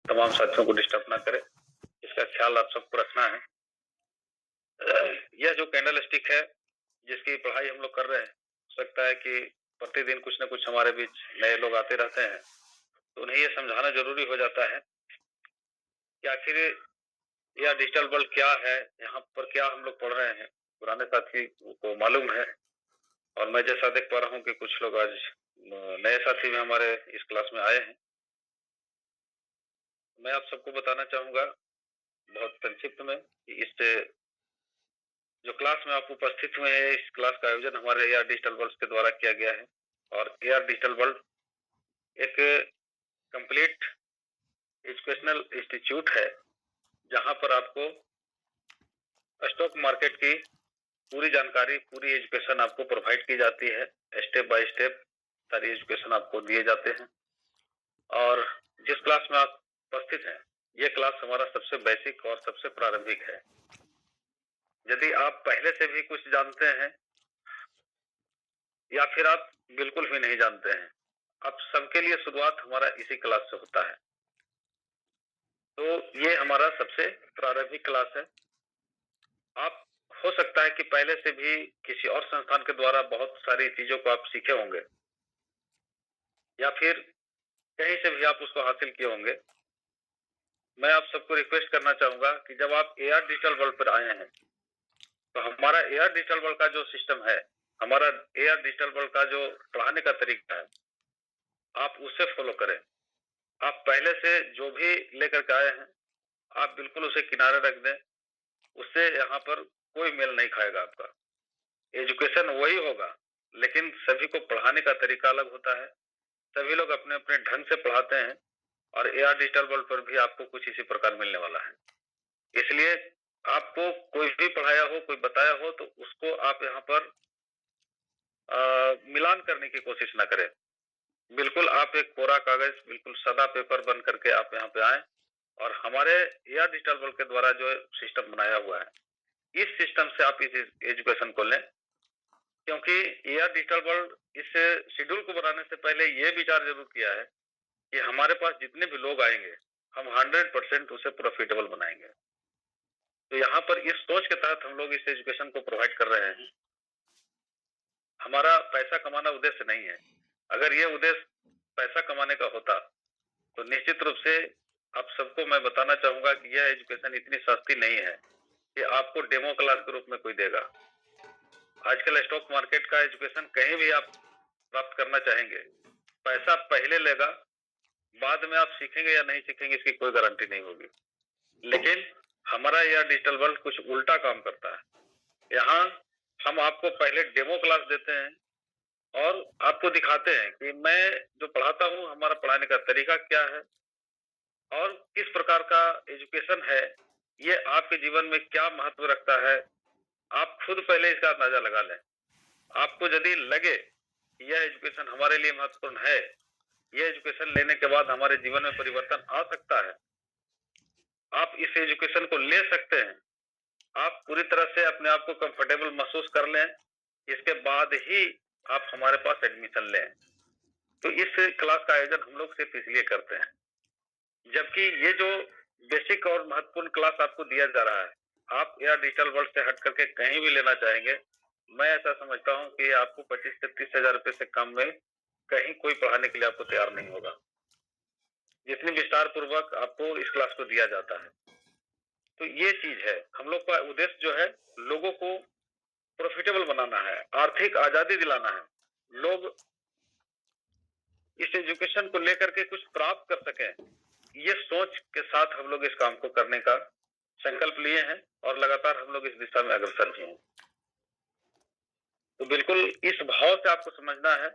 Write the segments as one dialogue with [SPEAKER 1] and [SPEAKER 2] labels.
[SPEAKER 1] तमाम साथियों को डिस्टर्ब ना करे, इसका ख्याल आप सबको रखना है। यह जो कैंडल स्टिक है, जिसकी पढ़ाई हम लोग कर रहे हैं, हो सकता है कि प्रतिदिन कुछ न कुछ हमारे बीच नए लोग आते रहते हैं, तो उन्हें ये समझाना ज़रूरी हो जाता है कि आखिर यह डिजिटल वर्ल्ड क्या है, यहाँ पर क्या हम लोग पढ़ रहे हैं। पुराने साथी को मालूम है और मैं जैसा देख पा रहा हूँ कि कुछ लोग आज नए साथी भी हमारे इस क्लास में आए हैं। मैं आप सबको बताना चाहूँगा बहुत संक्षिप्त में कि इस जो क्लास में आप उपस्थित हुए हैं, इस क्लास का आयोजन हमारे एआर डिजिटल वर्ल्ड के द्वारा किया गया है और एआर डिजिटल वर्ल्ड एक कंप्लीट एजुकेशनल इंस्टीट्यूट है, जहां पर आपको स्टॉक मार्केट की पूरी जानकारी, पूरी एजुकेशन आपको प्रोवाइड की जाती है। स्टेप बाय स्टेप सारी एजुकेशन आपको दिए जाते हैं और जिस क्लास में आप उपस्थित हैं, ये क्लास हमारा सबसे बेसिक और सबसे प्रारंभिक है। यदि आप पहले से भी कुछ जानते हैं या फिर आप बिल्कुल भी नहीं जानते हैं, आप सबके लिए शुरुआत हमारा इसी क्लास से होता है। तो ये हमारा सबसे प्रारंभिक क्लास है। आप हो सकता है कि पहले से भी किसी और संस्थान के द्वारा बहुत सारी चीजों को आप सीखे होंगे या फिर कहीं से भी आप उसको हासिल किए होंगे। मैं आप सबको रिक्वेस्ट करना चाहूंगा कि जब आप एआर डिजिटल वर्ल्ड पर आए हैं, तो हमारा एआर डिजिटल वर्ल्ड का जो सिस्टम है, हमारा एआर डिजिटल वर्ल्ड का जो पढ़ाने का तरीका है, आप उसे फॉलो करें। आप पहले से जो भी लेकर के आए हैं, आप बिल्कुल उसे किनारे रख दें। उससे यहाँ पर कोई मेल नहीं खाएगा आपका। एजुकेशन वही होगा, लेकिन सभी को पढ़ाने का तरीका अलग होता है। सभी लोग अपने अपने ढंग से पढ़ाते हैं और एआर डिजिटल वर्ल्ड पर भी आपको कुछ इसी प्रकार मिलने वाला है। इसलिए आपको कोई भी पढ़ाया हो, कोई बताया हो, तो उसको आप यहाँ पर मिलान करने की कोशिश ना करें। बिल्कुल आप एक कोरा कागज, बिल्कुल सादा पेपर बन करके आप यहाँ पे आए और हमारे एआर डिजिटल वर्ल्ड के द्वारा जो सिस्टम बनाया हुआ है, इस सिस्टम से आप इस एजुकेशन को लें। क्योंकि एआर डिजिटल वर्ल्ड इस शेड्यूल को बनाने से पहले ये विचार जरूर किया है कि हमारे पास जितने भी लोग आएंगे, हम 100% उसे प्रॉफिटेबल बनाएंगे। तो यहाँ पर इस सोच के तहत हम लोग इस एजुकेशन को प्रोवाइड कर रहे हैं। हमारा पैसा कमाना उद्देश्य नहीं है। अगर ये उद्देश्य पैसा कमाने का होता, तो निश्चित रूप से आप सबको मैं बताना चाहूंगा कि यह एजुकेशन इतनी सस्ती नहीं है कि आपको डेमो क्लास के रूप में कोई देगा। आजकल स्टॉक मार्केट का एजुकेशन कहीं भी आप प्राप्त करना चाहेंगे, पैसा पहले लेगा, बाद में आप सीखेंगे या नहीं सीखेंगे इसकी कोई गारंटी नहीं होगी। लेकिन हमारा यह डिजिटल वर्ल्ड कुछ उल्टा काम करता है। यहाँ हम आपको पहले डेमो क्लास देते हैं और आपको दिखाते हैं कि मैं जो पढ़ाता हूँ, हमारा पढ़ाने का तरीका क्या है और किस प्रकार का एजुकेशन है, ये आपके जीवन में क्या महत्व रखता है। आप खुद पहले इसका अंदाजा लगा लें। आपको यदि लगे कि यह एजुकेशन हमारे लिए महत्वपूर्ण है, यह एजुकेशन लेने के बाद हमारे जीवन में परिवर्तन आ सकता है, आप इस एजुकेशन को ले सकते हैं। आप पूरी तरह से अपने आप को कंफर्टेबल महसूस कर लें, इसके बाद ही आप हमारे पास एडमिशन लें। तो इस क्लास का आयोजन हम लोग सिर्फ इसलिए करते हैं, जबकि ये जो बेसिक और महत्वपूर्ण क्लास आपको दिया जा रहा है, आप यह डिजिटल वर्ल्ड से हट करके कहीं भी लेना चाहेंगे, मैं ऐसा समझता हूँ कि आपको 25 से 30 हजार रुपए से कम में कहीं कोई पढ़ाने के लिए आपको तैयार नहीं होगा, जितनी विस्तार पूर्वक आपको इस क्लास को दिया जाता है। तो ये चीज है, हम लोग का उद्देश्य जो है, लोगों को प्रॉफिटेबल बनाना है, आर्थिक आजादी दिलाना है। लोग इस एजुकेशन को लेकर के कुछ प्राप्त कर सकें, ये सोच के साथ हम लोग इस काम को करने का संकल्प लिए हैं और लगातार हम लोग इस दिशा में अग्रसर भी हैं। तो बिल्कुल इस भाव से आपको समझना है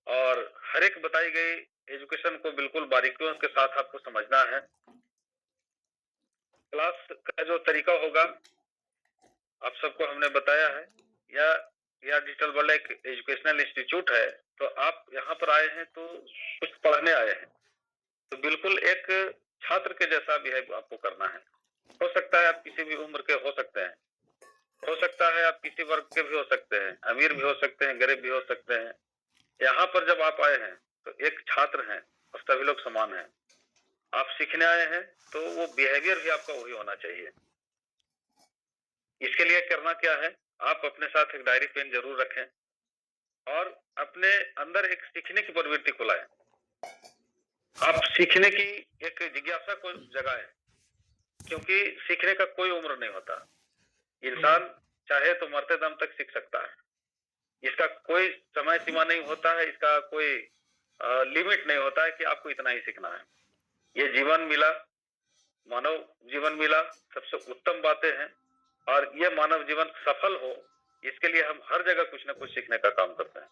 [SPEAKER 1] और हर एक बताई गई एजुकेशन को बिल्कुल बारीकियों के साथ आपको समझना है। क्लास का जो तरीका होगा, आप सबको हमने बताया है। या डिजिटल वर्ल्ड एक एजुकेशनल इंस्टीट्यूट है, तो आप यहाँ पर आए हैं तो कुछ पढ़ने आए हैं, तो बिल्कुल एक छात्र के जैसा बिहेव आपको करना है। हो सकता है आप किसी भी उम्र के हो सकते हैं, हो सकता है आप किसी वर्ग के भी हो सकते हैं, अमीर भी हो सकते हैं, गरीब भी हो सकते हैं। यहाँ पर जब आप आए हैं तो एक छात्र हैं और सभी लोग समान हैं। आप सीखने आए हैं तो वो बिहेवियर भी आपका वही होना चाहिए। इसके लिए करना क्या है, आप अपने साथ एक डायरी पेन जरूर रखें और अपने अंदर एक सीखने की प्रवृत्ति को लाएं। आप सीखने की एक जिज्ञासा को जगाएं, क्योंकि सीखने का कोई उम्र नहीं होता। इंसान चाहे तो मरते दम तक सीख सकता है। इसका कोई समय सीमा नहीं होता है, इसका कोई लिमिट नहीं होता है कि आपको इतना ही सीखना है। ये जीवन मिला, मानव जीवन मिला, सबसे उत्तम बातें हैं और ये मानव जीवन सफल हो, इसके लिए हम हर जगह कुछ न कुछ सीखने का काम करते हैं।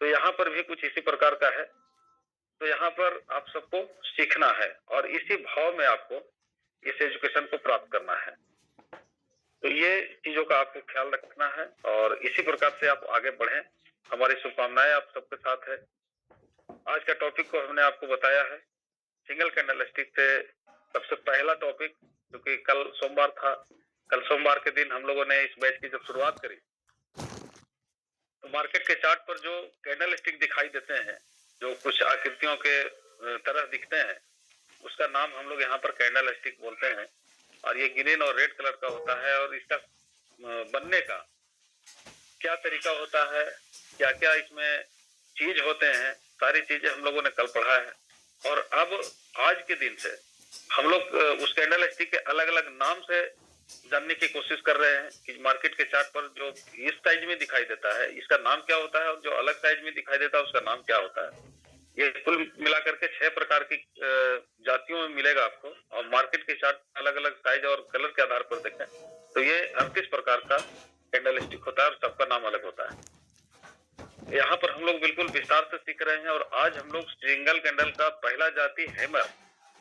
[SPEAKER 1] तो यहाँ पर भी कुछ इसी प्रकार का है। तो यहाँ पर आप सबको सीखना है और इसी भाव में आपको इस एजुकेशन को प्राप्त करना है। तो ये चीजों का आपको ख्याल रखना है और इसी प्रकार से आप आगे बढ़ें। हमारी शुभकामनाएं आप सबके साथ है। आज का टॉपिक को हमने आपको बताया है सिंगल कैंडल स्टिक से। सबसे पहला टॉपिक, क्योंकि कल सोमवार था, कल सोमवार के दिन हम लोगों ने इस बैच की जब शुरुआत करी तो मार्केट के चार्ट पर जो कैंडल स्टिक दिखाई देते हैं, जो कुछ आकृतियों के तरह दिखते हैं, उसका नाम हम लोग यहाँ पर कैंडल स्टिक बोलते हैं। और ये ग्रीन और रेड कलर का होता है और इसका बनने का क्या तरीका होता है, क्या क्या इसमें चीज होते हैं, सारी चीजें हम लोगों ने कल पढ़ा है। और अब आज के दिन से हम लोग उस कैंडल स्टिक के अलग अलग नाम से जानने की कोशिश कर रहे हैं कि मार्केट के चार्ट पर जो इस साइज में दिखाई देता है इसका नाम क्या होता है और जो अलग साइज में दिखाई देता है उसका नाम क्या होता है। ये कुल मिलाकर के 6 प्रकार की जातियों में मिलेगा आपको। और मार्केट के चार्ट अलग अलग साइज और कलर के आधार पर देखें तो ये 38 प्रकार का कैंडल स्टिक होता है और सबका नाम अलग होता है। यहाँ पर हम लोग बिल्कुल विस्तार से सीख रहे हैं और आज हम लोग सिंगल कैंडल का पहला जाति हैमर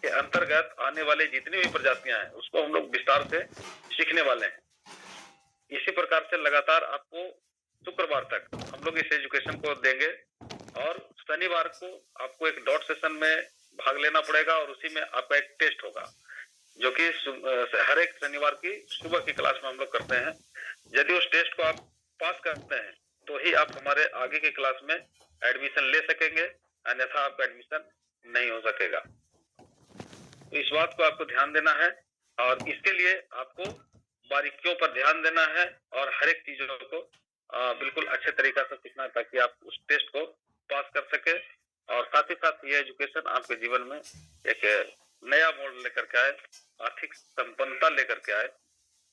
[SPEAKER 1] के अंतर्गत आने वाले जितनी भी प्रजातियां हैं उसको हम लोग विस्तार से सीखने वाले हैं। इसी प्रकार से लगातार आपको शुक्रवार तक हम लोग इस एजुकेशन को देंगे और शनिवार को आपको एक डॉट सेशन में भाग लेना पड़ेगा और उसी में आपका एक टेस्ट होगा, जो कि हर एक शनिवार की सुबह की क्लास में हम लोग करते हैं। यदि उस टेस्ट को आप पास करते हैं तो ही आप हमारे आगे की क्लास में एडमिशन ले सकेंगे, अन्यथा आपका एडमिशन नहीं हो सकेगा। तो इस बात को आपको ध्यान देना है और इसके लिए आपको बारीकियों पर ध्यान देना है और हर एक चीजों को बिल्कुल अच्छे तरीका से सीखना है ताकि आप उस टेस्ट को पास कर सके और साथ ही साथ ये एजुकेशन आपके जीवन में एक नया मोड़ लेकर के आए, आर्थिक संपन्नता लेकर के आए।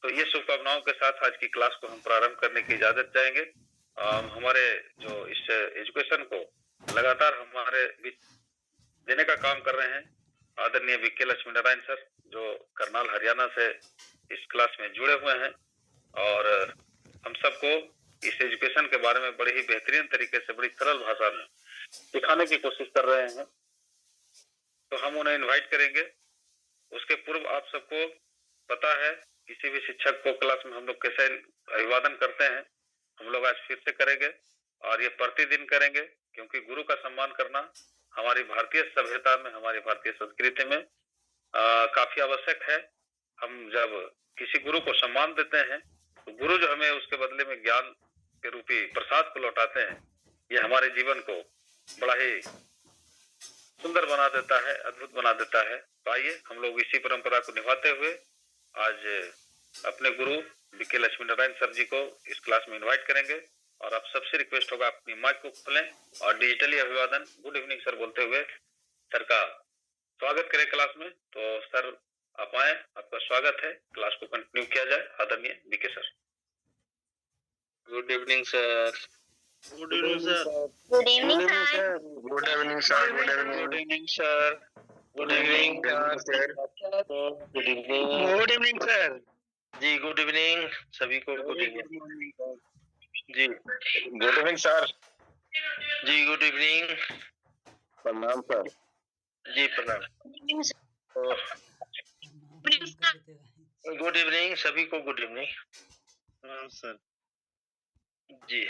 [SPEAKER 1] तो ये शुभकामनाओं के साथ आज की क्लास को हम प्रारंभ करने की इजाजत चाहेंगे। हमारे जो इस एजुकेशन को लगातार हमारे बीच देने का काम कर रहे हैं आदरणीय वीके लक्ष्मी नारायण सर, जो करनाल हरियाणा से इस क्लास में जुड़े हुए हैं और हम सबको इस एजुकेशन के बारे में बड़े ही बेहतरीन तरीके से बड़ी सरल भाषा में सिखाने की कोशिश कर रहे हैं। तो हम उन्हें इनवाइट करेंगे। उसके पूर्व आप सबको पता है किसी भी शिक्षक को क्लास में हम लोग कैसे अभिवादन करते हैं, हम लोग आज फिर से करेंगे और ये प्रतिदिन करेंगे, क्योंकि गुरु का सम्मान करना हमारी भारतीय सभ्यता में, हमारी भारतीय संस्कृति में काफी आवश्यक है। हम जब किसी गुरु को सम्मान देते हैं तो गुरु जो हमें उसके बदले में ज्ञान के रूपी प्रसाद को लौटाते हैं, ये हमारे जीवन को बड़ा ही सुंदर बना देता है, अद्भुत बना देता है। तो आइए हम लोग इसी परंपरा को निभाते हुए आज अपने गुरु वीके लक्ष्मी नारायण सर जी को इस क्लास में इनवाइट करेंगे और आप सबसे रिक्वेस्ट होगा अपनी माइक को खोलें और डिजिटली अभिवादन गुड इवनिंग सर बोलते हुए सर का स्वागत करें क्लास में। तो सर आप आए, आपका स्वागत है, क्लास को कंटिन्यू किया जाए। आदरणीय VK sir.
[SPEAKER 2] Good evening sir.
[SPEAKER 3] Good evening sir.
[SPEAKER 4] Good evening sir.
[SPEAKER 2] Good evening sir. Good evening sir. Good evening sir. Good evening.
[SPEAKER 3] Good evening sir.
[SPEAKER 2] जी गुड इवनिंग सभी को। गुड इवनिंग जी।
[SPEAKER 5] Good evening sir.
[SPEAKER 2] जी good evening.
[SPEAKER 5] प्रणाम सर।
[SPEAKER 2] जी प्रणाम। Good evening सभी को। Good evening
[SPEAKER 3] sir.
[SPEAKER 2] जी।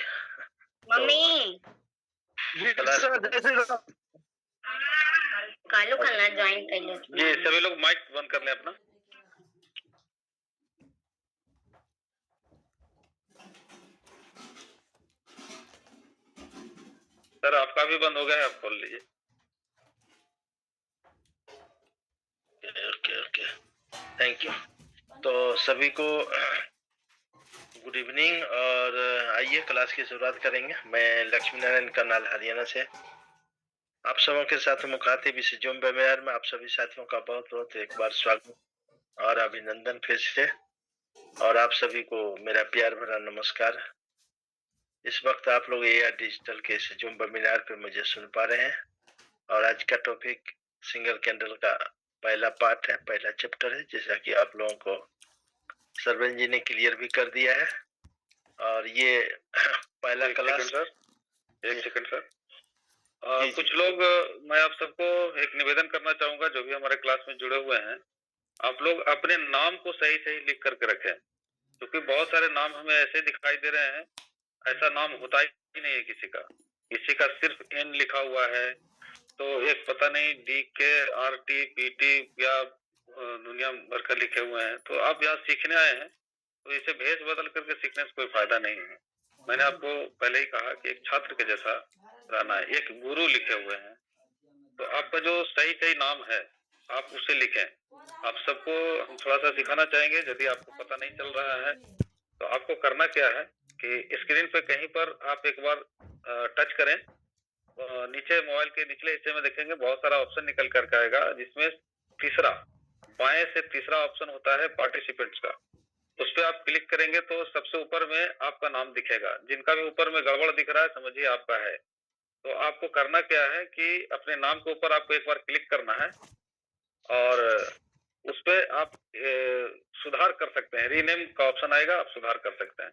[SPEAKER 4] मम्मी कालू खाना ज्वाइन कर लो।
[SPEAKER 1] जी सभी लोग माइक बंद कर लें अपना। सर आपका भी बंद हो गया है, आप खोल लीजिए।
[SPEAKER 3] Thank you. तो सभी को गुड इवनिंग और आइए क्लास की शुरुआत करेंगे। मैं लक्ष्मी नारायण करनाल हरियाणा से आप सबों के साथ मुखातिब इस जूम वेबिनार में आप सभी साथियों का बहुत बहुत एक बार स्वागत और अभिनंदन फिर से, और आप सभी को मेरा प्यार भरा नमस्कार। इस वक्त आप लोग एआर डिजिटल के इस जूम वेबिनार पे मुझे सुन पा रहे हैं और आज का टॉपिक सिंगल कैंडल का पहला पार्ट है, पहला चैप्टर है, जैसा कि आप लोगों को सरवन जी ने क्लियर भी कर दिया है। और ये पहला क्लास
[SPEAKER 1] सर, एक सेकंड सर।
[SPEAKER 3] जी,
[SPEAKER 1] कुछ लोग, मैं आप सबको एक निवेदन करना चाहूंगा, जो भी हमारे क्लास में जुड़े हुए हैं, आप लोग अपने नाम को सही सही लिख करके रखें, क्योंकि बहुत सारे नाम हमें ऐसे दिखाई दे रहे हैं, ऐसा नाम होता ही नहीं है किसी का सिर्फ एन लिखा हुआ है, तो एक पता नहीं डी के आर टी पी टी या दुनिया भर का लिखे हुए हैं। तो आप यहाँ सीखने आए हैं, तो इसे भेष बदल करके सीखने से कोई फायदा नहीं है। मैंने आपको पहले ही कहा कि एक छात्र के जैसा रहना है, एक गुरु लिखे हुए हैं, तो आपका जो सही सही नाम है आप उसे लिखें। आप सबको हम थोड़ा सा सिखाना चाहेंगे, यदि आपको पता नहीं चल रहा है तो आपको करना क्या है कि स्क्रीन पे कहीं पर आप एक बार टच करें, नीचे मोबाइल के निचले हिस्से में देखेंगे बहुत सारा ऑप्शन निकल करके आएगा, जिसमें तीसरा, बाएं से तीसरा ऑप्शन होता है पार्टिसिपेंट्स का। उस पर आप क्लिक करेंगे तो सबसे ऊपर में आपका नाम दिखेगा। जिनका भी ऊपर में गड़बड़ दिख रहा है समझिए आपका है। तो आपको करना क्या है कि अपने नाम के ऊपर आपको एक बार क्लिक करना है और उस पर आप सुधार कर सकते हैं, रीनेम का ऑप्शन आएगा, आप सुधार कर सकते हैं।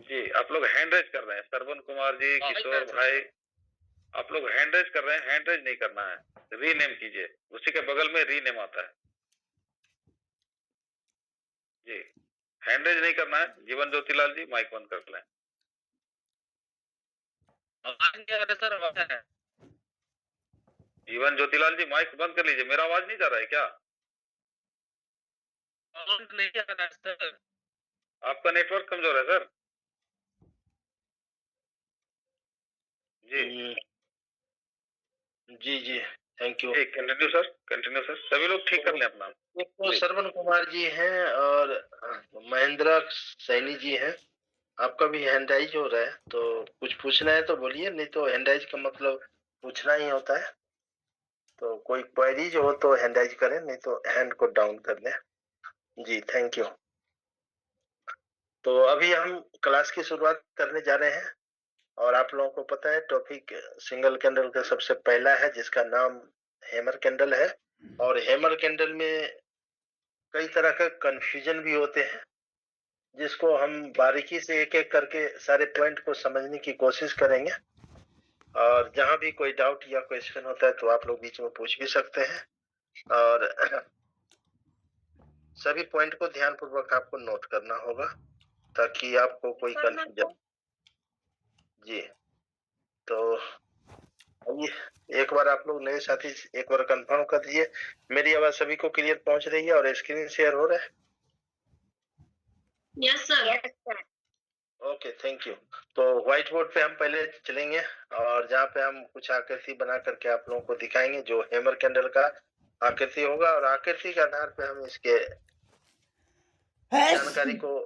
[SPEAKER 1] जी, आप लोग हैंड रेज कर रहे हैं, सरवन कुमार जी, किशोर भाई, आप लोग हैंड रेज कर रहे हैं, हैंड रेज नहीं करना है, रीनेम कीजिए, उसी के बगल में रीनेम आता है। जी, हैंड रेज नहीं करना है। जीवन ज्योतिलाल जी माइक बंद कर लें।
[SPEAKER 2] आवाज नहीं आ रहा सर, आवाज है।
[SPEAKER 1] जीवन ज्योतिलाल जी माइक बंद कर लीजिए। मेरा आवाज नहीं जा रहा है क्या?
[SPEAKER 2] साउंड नहीं आ रहा है सर।
[SPEAKER 1] आपका नेटवर्क कमजोर है सर। जी
[SPEAKER 3] जी जी, thank you.
[SPEAKER 1] Continue sir, continue sir, सभी लोग ठीक कर लें अपना।
[SPEAKER 3] एक तो सरवन कुमार जी हैं और महेंद्र सैनी जी हैं। आपका भी हैंड राइज हो रहा है, तो कुछ पूछना है तो बोलिए, नहीं तो हैंड राइज का मतलब पूछना ही होता है। तो कोई क्वेरीज हो तो हैंड राइज करें, नहीं तो हैंड को डाउन कर दें। जी थैंक यू। तो अभी हम क्लास की शुरुआत करने जा रहे हैं और आप लोगों को पता है टॉपिक सिंगल कैंडल का सबसे पहला है, जिसका नाम हैमर कैंडल है। और हैमर कैंडल में कई तरह का कंफ्यूजन भी होते हैं, जिसको हम बारीकी से एक एक करके सारे पॉइंट को समझने की कोशिश करेंगे। और जहां भी कोई डाउट या क्वेश्चन होता है तो आप लोग बीच में पूछ भी सकते हैं। और सभी पॉइंट को ध्यानपूर्वक आपको नोट करना होगा ताकि आपको कोई कंफ्यूजन। जी, तो आइए एक बार आप लोग नए साथी एक बार कंफर्म कर दीजिए मेरी आवाज सभी को क्लियर पहुंच रही है और स्क्रीन शेयर हो रहा है।
[SPEAKER 4] Yes sir.
[SPEAKER 3] Okay thank you. तो व्हाइट बोर्ड पे हम पहले चलेंगे और जहाँ पे हम कुछ आकृति बना करके आप लोगों को दिखाएंगे, जो हैमर कैंडल का आकृति होगा, और आकृति के आधार पे हम इसके जानकारी को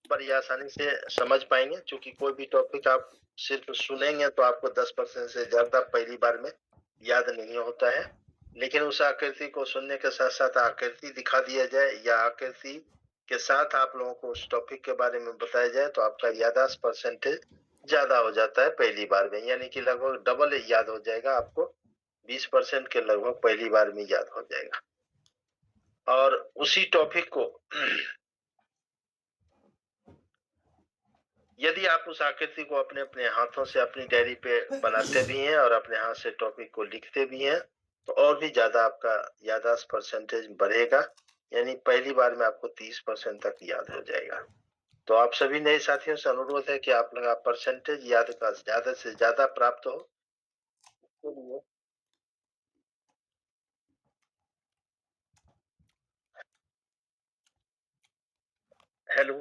[SPEAKER 3] बड़ी आसानी से समझ पाएंगे। क्योंकि कोई भी टॉपिक आप सिर्फ सुनेंगे तो आपको 10% से ज्यादा पहली बार में याद नहीं होता है, लेकिन उस आकृति को सुनने के साथ साथ आकृति दिखा दिया जाए या आकृति के साथ आप लोगों को उस टॉपिक के बारे में बताया जाए तो आपका याददाश्त परसेंटेज ज्यादा हो जाता है पहली बार में, यानी कि लगभग डबल याद हो जाएगा आपको। 20% के लगभग पहली बार में याद हो जाएगा। और उसी टॉपिक को यदि आप उस आकृति को अपने अपने हाथों से अपनी डायरी पे बनाते भी हैं और अपने हाथ से टॉपिक को लिखते भी हैं तो और भी ज्यादा आपका याददाश्त परसेंटेज बढ़ेगा, यानी पहली बार में आपको 30% तक याद हो जाएगा। तो आप सभी नए साथियों से अनुरोध है कि आप लोग परसेंटेज याद का ज्यादा से ज्यादा प्राप्त हो। हेलो,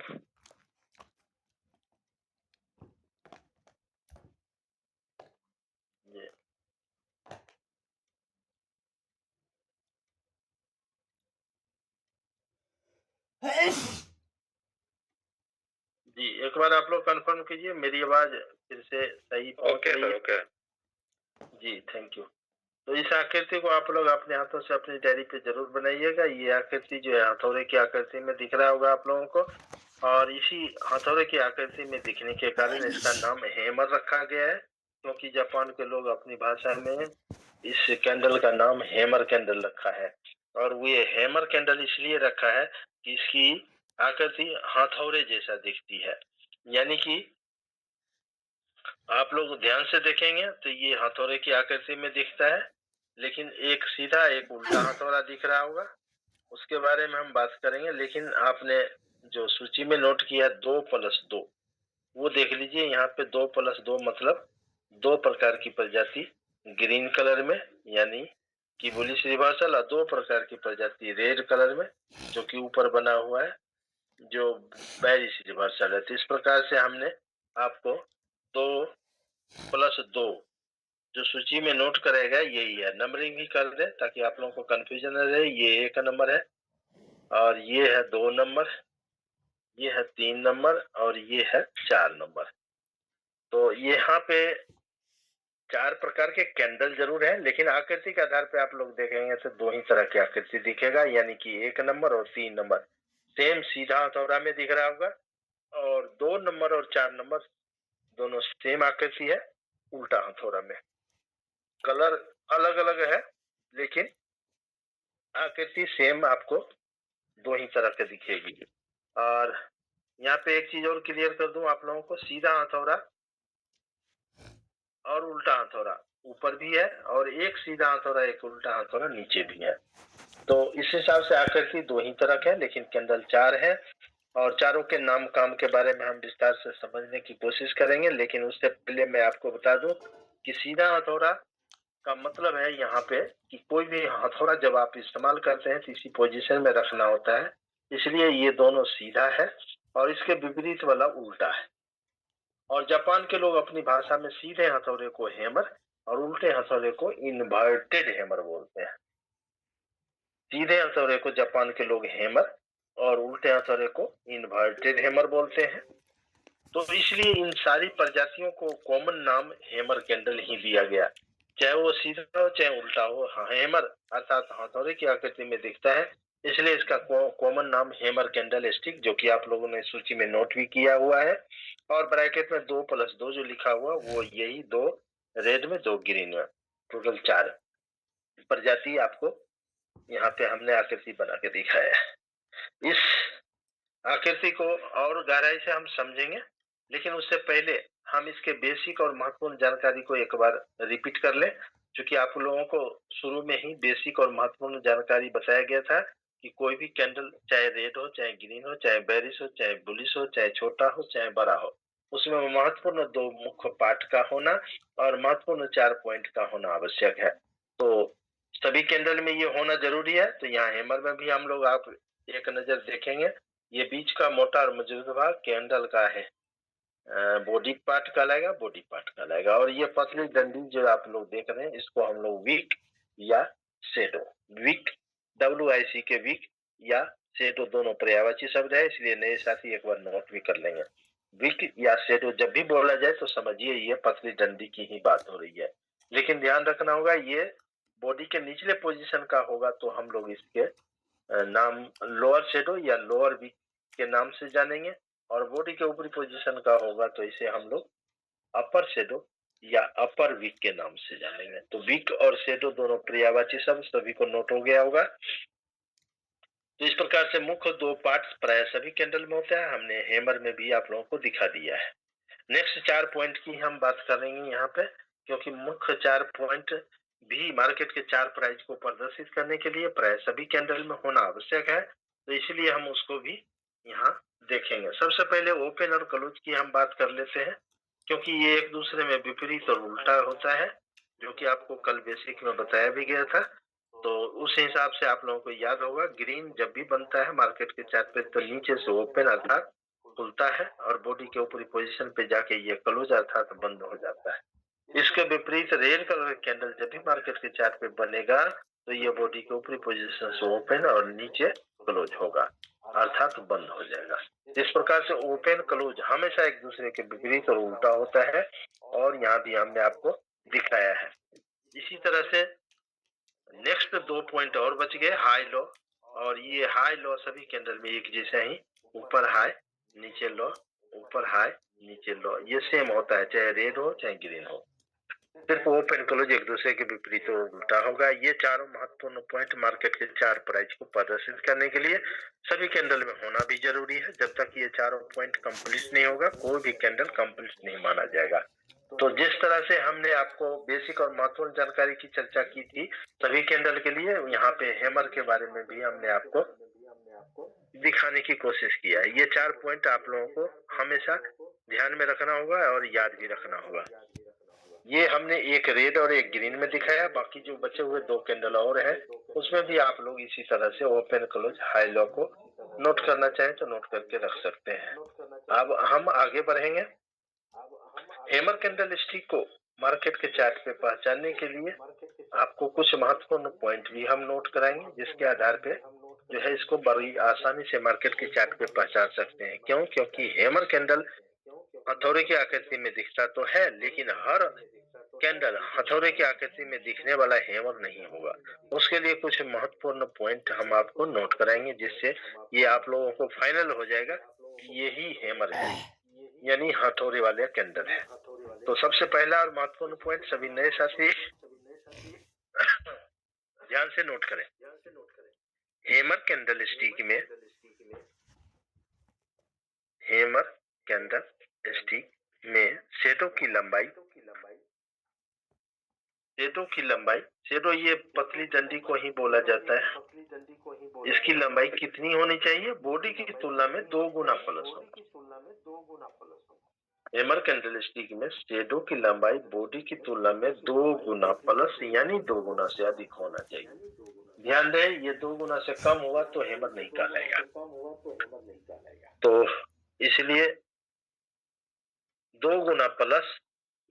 [SPEAKER 3] जी, एक बार आप लोग कंफर्म कीजिए, मेरी आवाज फिर से सही पहुंच
[SPEAKER 1] ओके
[SPEAKER 3] रही
[SPEAKER 1] सर,
[SPEAKER 3] है?
[SPEAKER 1] ओके।
[SPEAKER 3] जी, थैंक यू। तो इस आकृति को आप लोग अपने हाथों से अपनी डायरी पे जरूर बनाइएगा। ये आकृति जो है हथौड़े की आकृति में दिख रहा होगा आप लोगों को, और इसी हथौड़े की आकृति में दिखने के कारण इसका नाम हैमर रखा गया है, क्योंकि जापान के लोग अपनी भाषा में इस कैंडल का नाम हैमर कैंडल रखा है। और वो ये हैमर कैंडल इसलिए रखा है कि इसकी आकृति हथौड़े जैसा दिखती है। यानी कि आप लोग ध्यान से देखेंगे तो ये हथौड़े की आकृति में दिखता है, लेकिन एक सीधा एक उल्टा हथौड़ा दिख रहा होगा। उसके बारे में हम बात करेंगे, लेकिन आपने जो सूची में नोट किया 2+2, वो देख लीजिए। यहाँ पे 2+2 मतलब 2 प्रकार की प्रजाति ग्रीन कलर में, यानी कि बुलिश रिवर्सल, और 2 प्रकार की प्रजाति रेड कलर में, जो कि ऊपर बना हुआ है, जो बेरिश रिवर्सल है। तो इस प्रकार से हमने आपको 2+2 जो सूची में नोट करेगा यही है। नंबरिंग भी कर दें ताकि आप लोगों को कंफ्यूजन न रहे। ये 1 नंबर है, और ये है 2 नंबर, ये है 3 नंबर, और ये है 4 नंबर। तो यहाँ पे 4 प्रकार के कैंडल जरूर है, लेकिन आकृति के आधार पे आप लोग देखेंगे तो 2 ही तरह की आकृति दिखेगा, यानी कि 1 नंबर और 3 नंबर सेम सीधा हथौड़ा में दिख रहा होगा, और 2 नंबर और 4 नंबर दोनों सेम आकृति है उल्टा हथौड़ा में। कलर अलग अलग है, लेकिन आकृति सेम आपको 2 ही तरह के दिखेगी। और यहाँ पे एक चीज और क्लियर कर दूं आप लोगों को, सीधा हथौड़ा और उल्टा हथौड़ा ऊपर भी है, और एक सीधा हथौड़ा एक उल्टा हथौड़ा नीचे भी है। तो इस हिसाब से आकृति 2 ही तरह के है, लेकिन कैंडल 4 है, और चारों के नाम काम के बारे में हम विस्तार से समझने की कोशिश करेंगे। लेकिन उससे पहले मैं आपको बता दूं कि सीधा हथौड़ा का मतलब है यहाँ पे कि कोई भी हथौड़ा जब आप इस्तेमाल करते हैं तो इसी पोजीशन में रखना होता है, इसलिए ये दोनों सीधा है, और इसके विपरीत वाला उल्टा है। और जापान के लोग अपनी भाषा में सीधे हथौड़े को हैमर और उल्टे हथौड़े को इन्वर्टेड हैमर बोलते हैं। सीधे हथौड़े को जापान के लोग हैमर और उल्टे हथौड़े को इन्वर्टेड हैमर बोलते हैं। तो इसलिए इन सारी प्रजातियों को कॉमन नाम हैमर कैंडल ही दिया गया, चाहे वो सीधा हो चाहे उल्टा हो। हैमर अर्थात हथौड़े की आकृति में दिखता है, इसलिए इसका कॉमन नाम हैमर कैंडल स्टिक, जो कि आप लोगों ने सूची में नोट भी किया हुआ है। और ब्रैकेट में 2+2 जो लिखा हुआ वो यही 2 रेड में 2 ग्रीन में, टोटल 4 प्रजाति आपको यहाँ पे हमने आकृति बना के दिखाया है। इस आकृति को और गहराई से हम समझेंगे, लेकिन उससे पहले हम इसके बेसिक और महत्वपूर्ण जानकारी को एक बार रिपीट कर लें, क्योंकि आप लोगों को शुरू में ही बेसिक और महत्वपूर्ण जानकारी बताया गया था कि कोई भी कैंडल चाहे रेड हो चाहे ग्रीन हो चाहे बेरिश हो चाहे बुलिश हो चाहे छोटा हो चाहे बड़ा हो, उसमें महत्वपूर्ण 2 मुख्य पार्ट का होना और महत्वपूर्ण 4 पॉइंट का होना आवश्यक है। तो सभी कैंडल में ये होना जरूरी है। तो यहाँ हैमर में भी हम लोग आप एक नजर देखेंगे, ये बीच का मोटा और मजबूत भाग कैंडल का है, बॉडी पार्ट कहलाएगा, बॉडी पार्ट कहलाएगा। और ये पतली डंडी जो आप लोग देख रहे हैं, इसको हम लोग विक या शेडो, विक WIC के विक या शेडो दोनों पर्यायवाची शब्द है, इसलिए नए साथी एक बार नोट भी कर लेंगे। विक या शेडो जब भी बोला जाए तो समझिए ये पतली डंडी की ही बात हो रही है, लेकिन ध्यान रखना होगा ये बॉडी के निचले पोजीशन का होगा तो हम लोग इसके नाम लोअर शेडो या लोअर विक के नाम से जानेंगे, और बॉडी के ऊपरी पोजीशन का होगा तो इसे हम लोग अपर शेडो या अपर विक के नाम से जानेंगे। तो विक और शेडो दोनों पर्यायवाची शब्द सभी को नोट हो गया होगा। तो इस प्रकार से मुख्य 2 पार्ट्स प्राय सभी कैंडल में होता है, हमने हैमर में भी आप लोगों को दिखा दिया है। नेक्स्ट 4 पॉइंट की हम बात करेंगे यहाँ पे, क्योंकि मुख्य 4 पॉइंट भी मार्केट के 4 प्राइस को प्रदर्शित करने के लिए प्राय सभी कैंडल में होना आवश्यक है, तो इसलिए हम उसको भी यहाँ देखेंगे। सबसे पहले ओपन और क्लोज की हम बात कर लेते हैं, क्योंकि ये एक दूसरे में विपरीत और उल्टा होता है, जो कि आपको कल बेसिक में बताया भी गया था। तो उस हिसाब से आप लोगों को याद होगा, ग्रीन जब भी बनता है मार्केट के चार्ट पे तो नीचे से ओपन अर्थात खुलता है, और बॉडी के ऊपरी पोजीशन पे जाके ये क्लोज अर्थात बंद हो जाता है। इसके विपरीत रेड कलर कैंडल जब भी मार्केट के चार्ट पे बनेगा तो ये बॉडी के ऊपरी पोजीशन से ओपन और नीचे क्लोज होगा। अर्थात बंद हो जाएगा। इस प्रकार से ओपन क्लोज हमेशा एक दूसरे के विपरीत और उल्टा होता है और यहाँ भी हमने आपको दिखाया है। इसी तरह से नेक्स्ट 2 पॉइंट और बच गए, हाई लो, और ये हाई लो सभी कैंडल में एक जैसा ही ऊपर हाई नीचे लो, ऊपर हाई नीचे लो, ये सेम होता है चाहे रेड हो चाहे ग्रीन हो। सिर्फ ओपन क्लोज एक दूसरे के विपरीत और उल्टा होगा। ये चारों महत्वपूर्ण पॉइंट मार्केट के 4 प्राइस को प्रदर्शित करने के लिए सभी कैंडल में होना भी जरूरी है। जब तक ये चारों पॉइंट कंप्लीट नहीं होगा कोई भी कैंडल कंप्लीट नहीं माना जाएगा। तो जिस तरह से हमने आपको बेसिक और महत्वपूर्ण जानकारी की चर्चा की थी सभी कैंडल के लिए, यहाँ पे हैमर के बारे में भी हमने आपको दिखाने की कोशिश किया है। ये 4 पॉइंट आप लोगों को हमेशा ध्यान में रखना होगा और याद भी रखना होगा। ये हमने एक रेड और एक ग्रीन में दिखाया, बाकी जो बचे हुए 2 कैंडल और है उसमें भी आप लोग इसी तरह से ओपन क्लोज हाई लो को नोट करना चाहें तो नोट करके रख सकते हैं। अब हम आगे बढ़ेंगे। हैमर कैंडल स्टिक को मार्केट के चार्ट पे पहचानने के लिए आपको कुछ महत्वपूर्ण पॉइंट भी हम नोट कराएंगे, जिसके आधार पे जो है इसको बड़ी आसानी से मार्केट के चार्ट पे पहचान सकते हैं। क्यों? क्योंकि हैमर कैंडल हथौड़े की आकृति में दिखता तो है, लेकिन हर कैंडल हथौड़े की आकृति में दिखने वाला हैमर नहीं होगा। उसके लिए कुछ महत्वपूर्ण पॉइंट हम आपको नोट कराएंगे, जिससे ये आप लोगों को फाइनल हो जाएगा कि यही हैमर है, यानी हथौड़े वाले कैंडल है। तो सबसे पहला और महत्वपूर्ण पॉइंट सभी नए साथी ध्यान से नोट करें। हैमर कैंडल स्टिक में शैडो की लंबाई शैडो ये पतली डंडी को ही बोला जाता है। इसकी लंबाई कितनी होनी चाहिए? बॉडी की तुलना में 2 गुना प्लस होगा। हैमर कैंडल स्टिक में शैडो की लंबाई बॉडी की तुलना में 2 गुना प्लस यानी 2 गुना से अधिक होना चाहिए। ध्यान दें, ये 2 गुना से कम हुआ तो हैमर नहीं कहलाएगा। तो इसलिए 2 गुना प्लस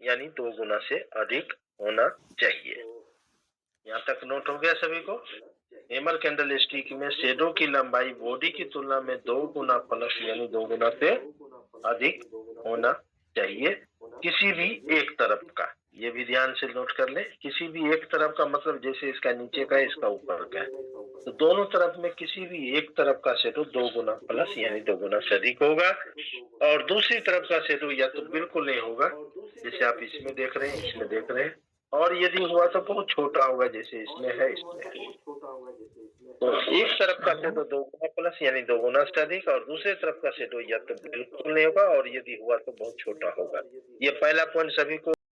[SPEAKER 3] यानी 2 गुना से अधिक होना चाहिए। यहाँ तक नोट हो गया सभी को? हैमर कैंडल स्टिक में शैडो की लंबाई बॉडी की तुलना में 2 गुना प्लस यानी 2 गुना से अधिक होना चाहिए किसी भी एक तरफ का। ये भी ध्यान से नोट कर ले, किसी भी एक तरफ का मतलब जैसे इसका नीचे का है इसका ऊपर का है, तो दोनों तरफ में किसी भी एक तरफ का शैडो 2 गुना प्लस यानी 2 गुना से अधिक होगा, और दूसरी तरफ का शैडो या तो बिल्कुल नहीं होगा जैसे आप इसमें देख रहे हैं, इसमें देख रहे हैं, और यदि हुआ तो बहुत छोटा होगा जैसे इसमें है, इसमें है। तो एक तरफ का शैडो 2 गुना प्लस यानी 2 गुना से अधिक, और दूसरे तरफ का शैडो या तो बिल्कुल नहीं होगा और यदि हुआ तो बहुत छोटा होगा। ये पहला पॉइंट सभी को